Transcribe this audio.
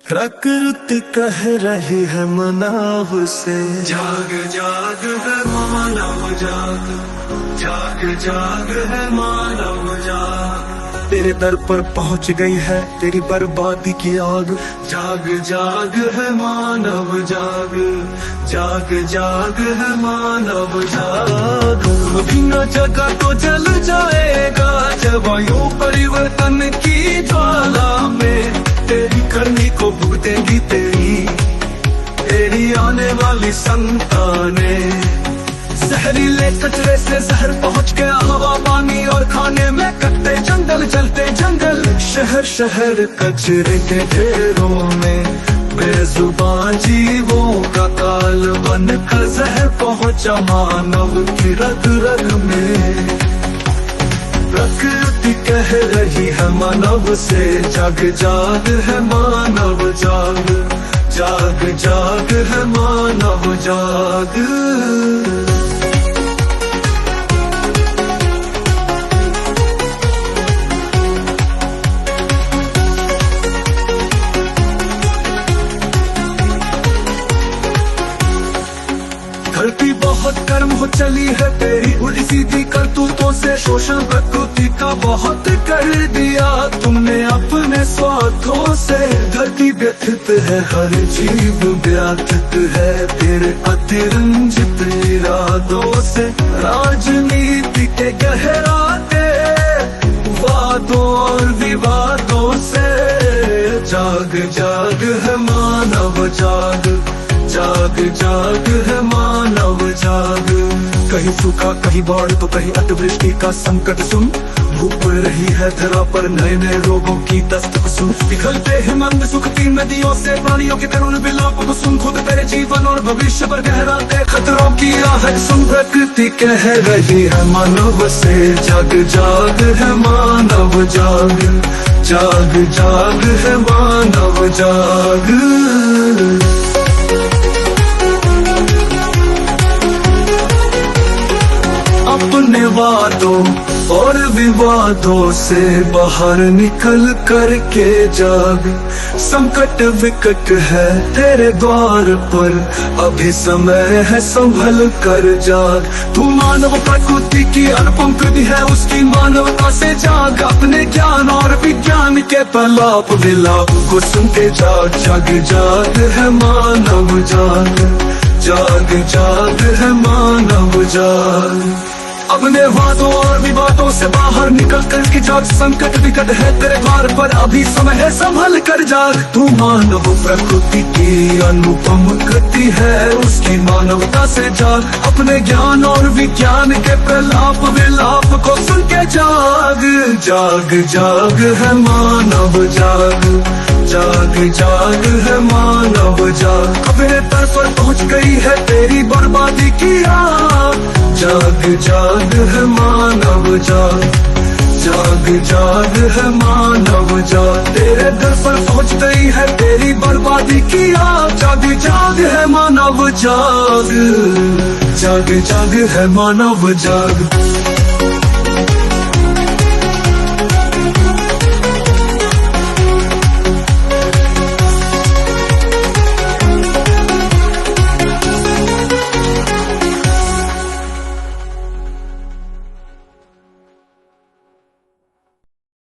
प्रकृति कह रही है मानव से, जाग जाग है मानव जाग, जाग जाग है मानव जाग। तेरे दर पर पहुंच गई है तेरी बर्बादी की आग, जाग जाग है मानव जाग, जाग जाग है मानव जाग। अभी न जगा तो जल जाएगा जलवायु परिवर्तन की ज्वाला में, तेरी करनी को भुगतेंगी तेरी आने वाली संतानें। जहरीले कचरे से जहर पहुंच गया हवा पानी और खाने में, कटते जंगल जलते जंगल, शहर शहर कचरे के ढेरों में, बेजुबान जीवों का काल बनकर जहर पहुंचा मानव की रग रग में। प्रकृति कह रही है मानव से, जाग जाग है मानव जाग, जाग जाग है मानव जाग। धरती बहुत गर्म हो चली है तेरी उल्टी सीधी करतूतों से, शोषण प्रकृति का बहुत कर दिया तुमने अपने स्वार्थों से। धरती व्यथित है हर जीव व्यथित है तेरे अतिरंजित इरादों से, राजनीति के गहराते वादों और विवादों से। जाग जाग है मानव जाग, जाग जाग है मानव जाग। कहीं सूखा कहीं बाढ़ तो कहीं अतिवृष्टि का संकट सुन, भूख पड़ रही है धरा पर नए नए रोगों की दस्तक सुन। पिघलते हिमंत सुखती नदियों से प्राणियों के करुण विलाप को सुन, खुद तेरे जीवन और भविष्य पर गहराते खतरों की आहट सुन। प्रकृति कह रही है मानव से, जाग जाग है मानव जाग, जाग जाग है मानव जाग। अपने वादों और विवादों से बाहर निकल कर के जाग, संकट विकट है तेरे द्वार पर, अभी समय है संभल कर जाग। तू मानव प्रकृति की अनुपम कृति है, उसकी मानवता से जाग। अपने ज्ञान और विज्ञान के प्रलाप विलाप को सुन के जाग, जाग जाग है मानव जाग, जाग जाग है मानव जाग। अपने वादों और विवादों से बाहर निकल कर के जाग, संकट विकट है तेरे द्वार पर, अभी समय है संभल कर जाग। तू मानव प्रकृति की अनुपम कृति है, उसकी मानवता से जाग। अपने ज्ञान और विज्ञान के प्रलाप विलाप को सुन के जाग, जाग जाग है मानव जाग, जाग जाग है मानव जाग। अपने तर पर पहुंच गई है तेरी बर्बादी की आग, जाग जाग है मानव जाग, जाग जाग है मानव जाग। तेरे दर पर पहुंच गई है तेरी बर्बादी की आग, जाग जाग है मानव जाग, जाग जाग है मानव जाग।